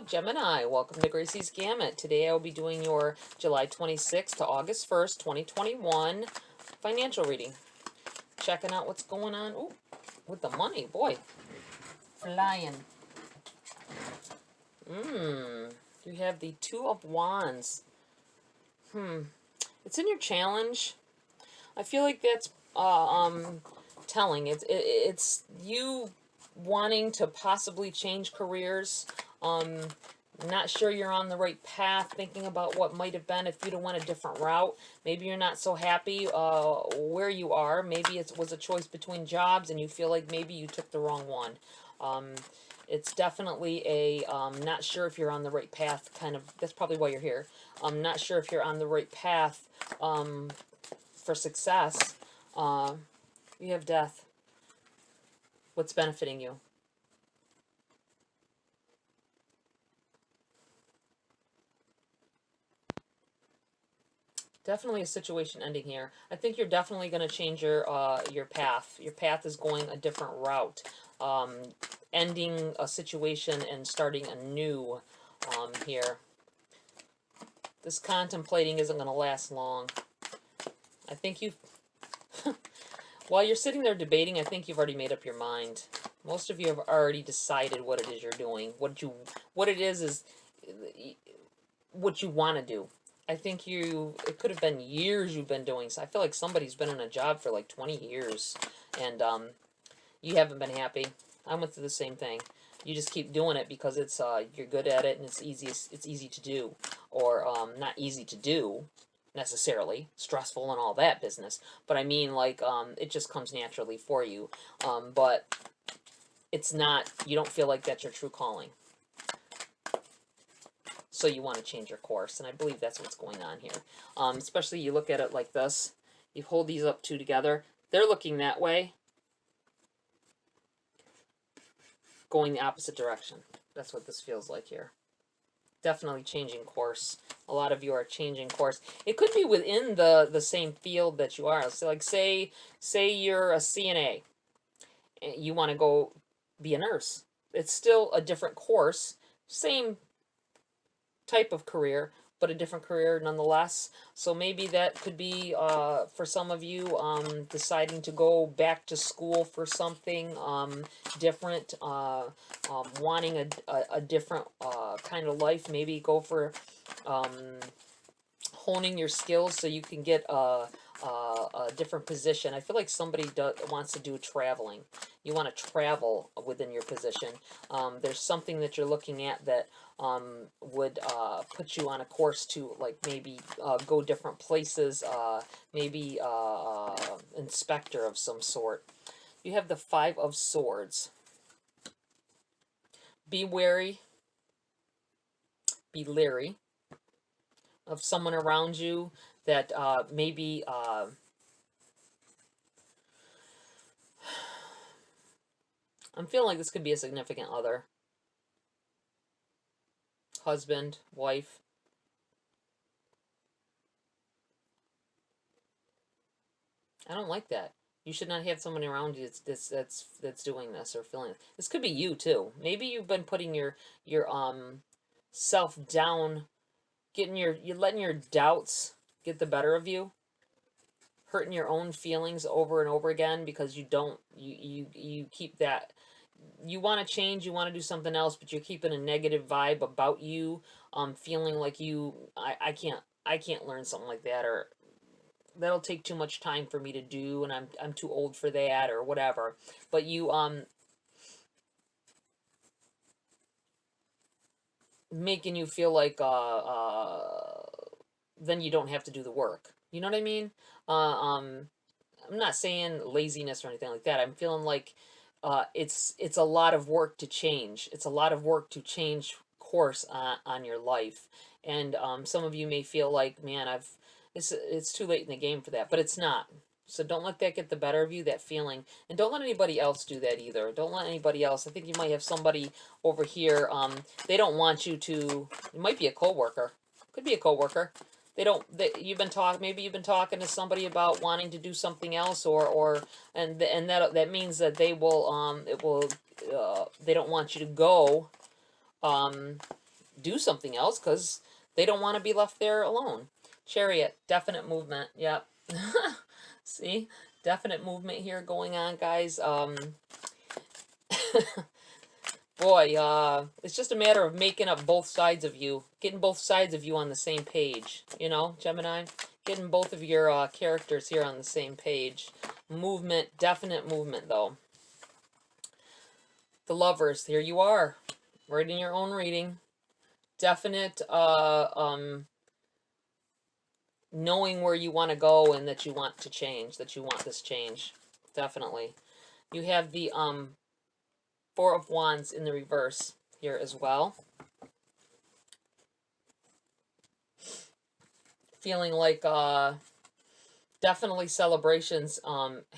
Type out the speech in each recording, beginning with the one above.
Gemini? Welcome to GRAYCI'S Gamut. Today I will be doing your July 26th to August 1st, 2021 financial reading. Checking out what's going on. Ooh, with the money, boy. Flying. You have the Two of Wands. It's in your challenge. I feel like that's telling. It's you wanting to possibly change careers. Not sure you're on the right path, thinking about what might have been if you'd have went a different route. Maybe you're not so happy where you are. Maybe it was a choice between jobs and you feel like maybe you took the wrong one. It's definitely a not sure if you're on the right path kind of. That's probably why you're here. I'm not sure if you're on the right path for success. You have death. What's benefiting you? Definitely a situation ending here. I think you're definitely going to change your path. Your path is going a different route. Ending a situation and starting anew here. This contemplating isn't going to last long. I think you've... While you're sitting there debating, I think you've already made up your mind. Most of you have already decided what it is you're doing. What it is what you want to do. I think it could have been years you've been doing so. I feel like somebody's been in a job for like 20 years and you haven't been happy. I went through the same thing. You just keep doing it because it's you're good at it and it's easy to do, or not easy to do necessarily, stressful and all that business, but I mean like it just comes naturally for you, but it's not, you don't feel like that's your true calling. So you want to change your course, and I believe that's what's going on here. Especially you look at it like this. You hold these up two together. They're looking that way, going the opposite direction. That's what this feels like here. Definitely changing course. A lot of you are changing course. It could be within the same field that you are. So like say you're a CNA, and you want to go be a nurse. It's still a different course, same type of career, but a different career nonetheless. So maybe that could be for some of you deciding to go back to school for something different, wanting a different kind of life. Maybe go for honing your skills so you can get a different position. I feel like somebody wants to do traveling. You want to travel within your position. There's something that you're looking at that would put you on a course to like maybe go different places, maybe inspector of some sort. You have the Five of Swords. Be wary, be leery of someone around you that maybe I'm feeling like this could be a significant other. Husband, wife. I don't like that. You should not have someone around you that's doing this or feeling it. This could be you too. Maybe you've been putting your self down, you're letting your doubts get the better of you, hurting your own feelings over and over again because you keep that. You want to change, you want to do something else, but you're keeping a negative vibe about you, feeling like I can't learn something like that, or that'll take too much time for me to do, and I'm too old for that, or whatever. But you making you feel like then you don't have to do the work. You know what I mean? I'm not saying laziness or anything like that. I'm feeling like it's a lot of work to change. It's a lot of work to change course on your life. And some of you may feel like, man, it's too late in the game for that, but it's not. So don't let that get the better of you, that feeling. And don't let anybody else do that either. Don't let anybody else. I think you might have somebody over here. They don't want you to. It might be a coworker. Could be a coworker. Maybe you've been talking to somebody about wanting to do something else, and that means that they will they don't want you to go do something else because they don't want to be left there alone. Chariot, definite movement. Yep. See, definite movement here going on, guys. Boy, it's just a matter of making up both sides of you, getting both sides of you on the same page. You know, Gemini, getting both of your characters here on the same page. Movement, definite movement, though. The Lovers, here you are, right in your own reading. Definite, knowing where you want to go and that you want to change, that you want this change. Definitely. You have the, Four of Wands in the reverse here as well. Feeling like, definitely celebrations,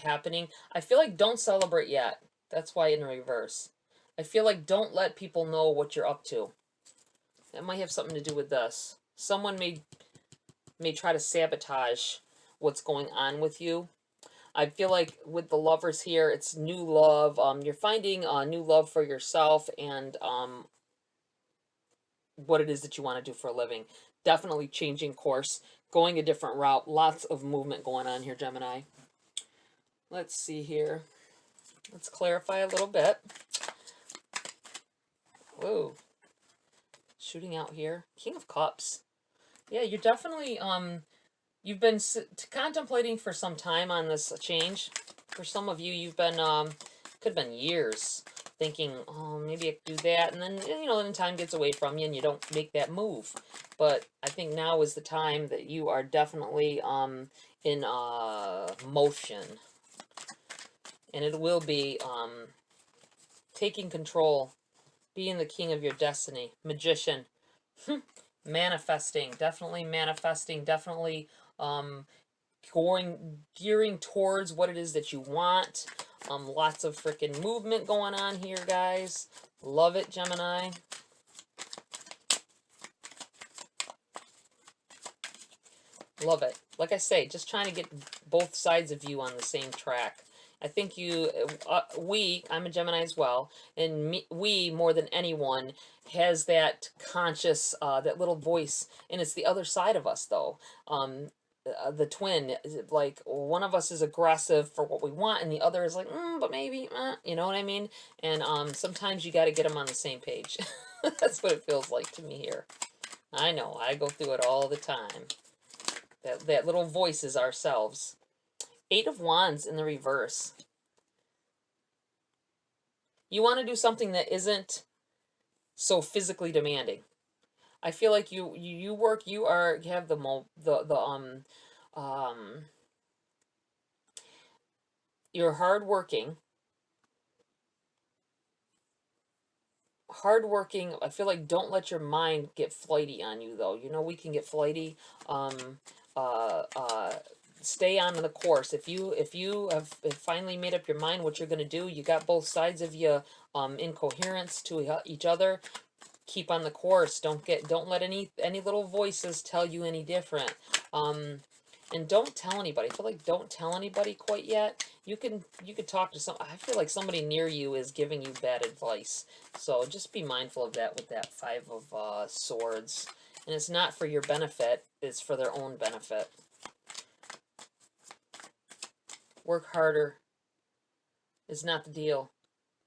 happening. I feel like don't celebrate yet. That's why in reverse. I feel like don't let people know what you're up to. That might have something to do with this. Someone may try to sabotage what's going on with you. I feel like with the Lovers here, it's new love. You're finding new love for yourself and what it is that you want to do for a living. Definitely changing course, going a different route. Lots of movement going on here, Gemini. Let's see here. Let's clarify a little bit. Whoa. Shooting out here. King of Cups. Yeah, you're definitely, you've been contemplating for some time on this change. For some of you, you've been, could have been years, thinking, oh, maybe I could do that. And then, you know, then time gets away from you and you don't make that move. But I think now is the time that you are definitely in motion. And it will be taking control, being the king of your destiny. Magician. Manifesting, definitely gearing towards what it is that you want. Lots of freaking movement going on here, guys. Love it, Gemini. Love it. Like I say, just trying to get both sides of you on the same track. I think you, I'm a Gemini as well, and we, more than anyone, has that conscious, that little voice, and it's the other side of us, though. The twin, like, one of us is aggressive for what we want, and the other is like, but maybe, you know what I mean? And sometimes you got to get them on the same page. That's what it feels like to me here. I know, I go through it all the time. That little voice is ourselves. Eight of Wands in the reverse. You want to do something that isn't so physically demanding. I feel like you have you're hardworking. I feel like don't let your mind get flighty on you, though. You know, we can get flighty. Stay on the course. If you have finally made up your mind what you're going to do, you got both sides of you in coherence to each other. Keep on the course. Don't let any little voices tell you any different. And don't tell anybody. I feel like don't tell anybody quite yet. You could talk to I feel like somebody near you is giving you bad advice. So just be mindful of that with that Five of Swords. And it's not for your benefit. It's for their own benefit. Work harder is not the deal.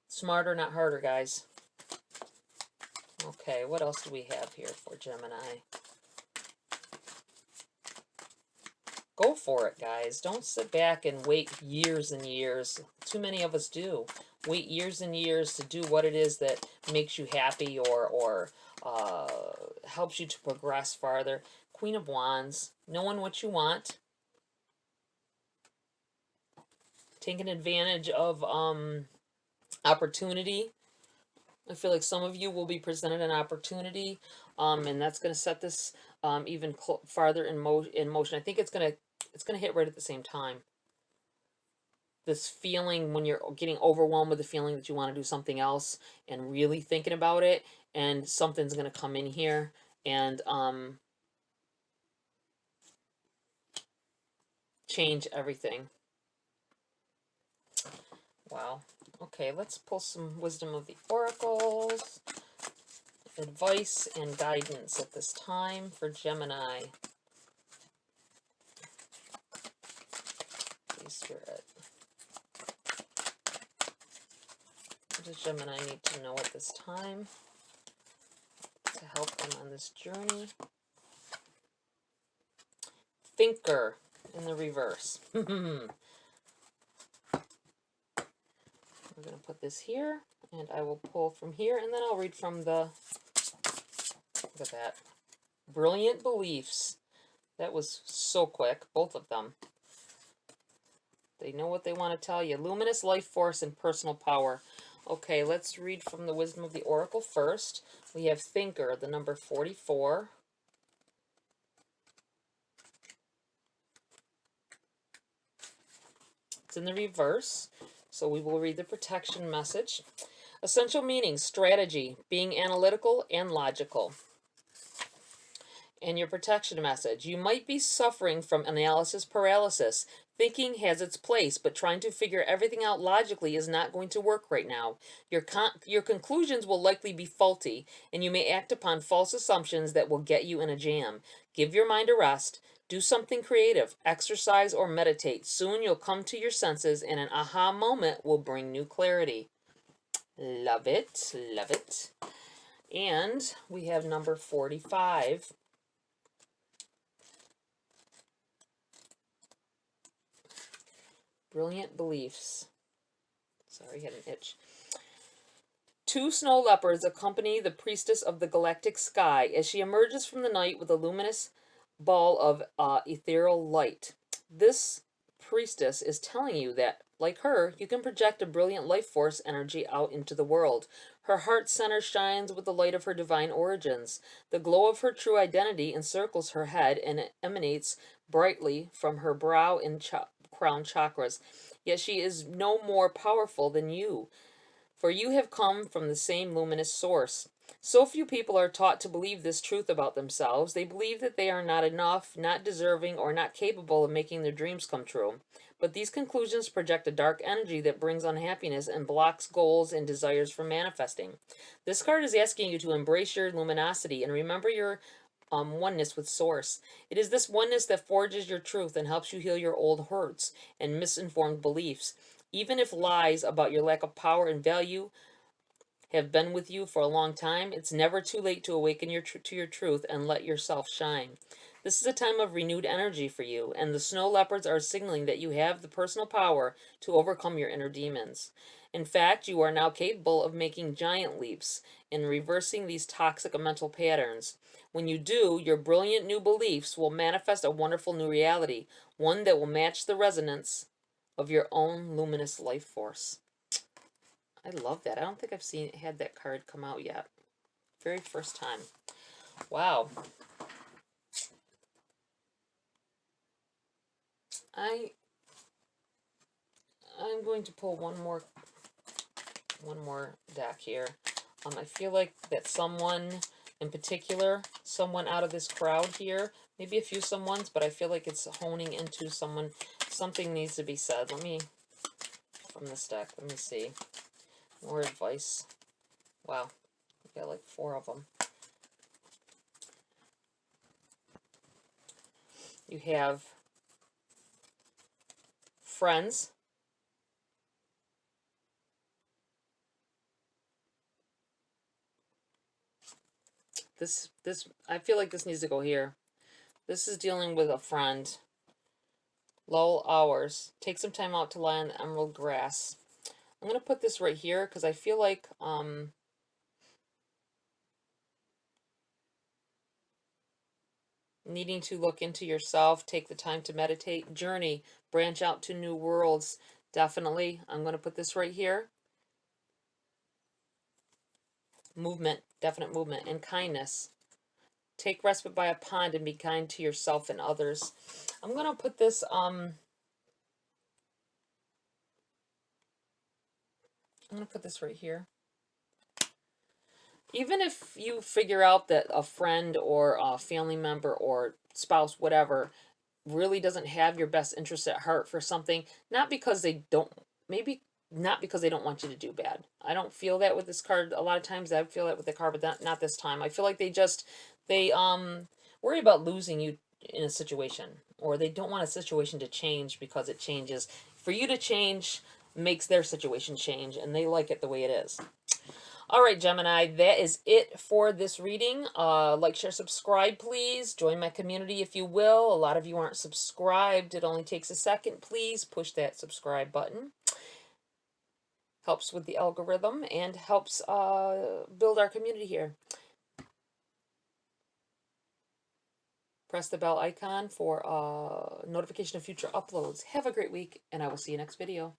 Smarter, not harder, guys. Okay, what else do we have here for Gemini? Go for it, guys. Don't sit back and wait years and years. Too many of us do. Wait years and years to do what it is that makes you happy or helps you to progress farther. Queen of Wands, knowing what you want. Taking advantage of opportunity. I feel like some of you will be presented an opportunity, and that's going to set this even farther in motion. I think it's going to hit right at the same time. This feeling when you're getting overwhelmed with the feeling that you want to do something else and really thinking about it, and something's going to come in here and change everything. Wow. Okay, let's pull some wisdom of the oracles. advice and guidance at this time for Gemini. Please, Spirit. What does Gemini need to know at this time to help them on this journey? Thinker in the reverse. We're going to put this here, and I will pull from here, and then I'll read from the, look at that, brilliant beliefs. That was so quick, both of them. They know what they want to tell you. Luminous life force and personal power. Okay, let's read from the Wisdom of the Oracle first. We have Thinker, the number 44. It's in the reverse, so we will read the protection message. Essential meanings: strategy, being analytical and logical. And your protection message: you might be suffering from analysis paralysis. Thinking has its place, but trying to figure everything out logically is not going to work right now. Your conclusions will likely be faulty, and you may act upon false assumptions that will get you in a jam. Give your mind a rest. Do something creative, exercise or meditate. Soon you'll come to your senses, and an aha moment will bring new clarity. Love it, love it. And we have number 45. Brilliant beliefs. Sorry, I had an itch. 2 snow leopards accompany the priestess of the galactic sky as she emerges from the night with a luminous ball of ethereal light. This priestess is telling you that, like her, you can project a brilliant life force energy out into the world. Her heart center shines with the light of her divine origins. The glow of her true identity encircles her head and it emanates brightly from her brow and crown chakras. Yet she is no more powerful than you, for you have come from the same luminous source. So few people are taught to believe this truth about themselves. They believe that they are not enough, not deserving, or not capable of making their dreams come true. But these conclusions project a dark energy that brings unhappiness and blocks goals and desires from manifesting. This card is asking you to embrace your luminosity and remember your oneness with Source. It is this oneness that forges your truth and helps you heal your old hurts and misinformed beliefs. Even if lies about your lack of power and value have been with you for a long time, it's never too late to awaken to your truth and let yourself shine. This is a time of renewed energy for you, and the snow leopards are signaling that you have the personal power to overcome your inner demons. In fact, you are now capable of making giant leaps in reversing these toxic mental patterns. When you do, your brilliant new beliefs will manifest a wonderful new reality, one that will match the resonance of your own luminous life force. I love that. I don't think I've had that card come out yet. Very first time. Wow. I'm going to pull one more deck here. I feel like that someone in particular, someone out of this crowd here, maybe a few someones, but I feel like it's honing into someone. Something needs to be said. From this deck, let me see. More advice. Wow, we got like 4 of them. You have friends. This I feel like this needs to go here. This is dealing with a friend. Lull hours. Take some time out to lie on the emerald grass. I'm going to put this right here because I feel like needing to look into yourself, take the time to meditate, journey, branch out to new worlds. Definitely. I'm going to put this right here. Movement, definite movement, and kindness. Take respite by a pond and be kind to yourself and others. I'm going to put this, I'm going to put this right here. Even if you figure out that a friend or a family member or spouse, whatever, really doesn't have your best interest at heart for something, not because they don't, maybe not because they don't want you to do bad. I don't feel that with this card. A lot of times I feel that with the card, but not this time. I feel like they worry about losing you in a situation, or they don't want a situation to change because it changes. For you to change makes their situation change, and they like it the way it is. All right, Gemini, that is it for this reading. Like, share, subscribe, please. Join my community if you will. A lot of you aren't subscribed. It only takes a second. Please push that subscribe button. Helps with the algorithm and helps build our community here. Press the bell icon for notification of future uploads. Have a great week, and I will see you next video.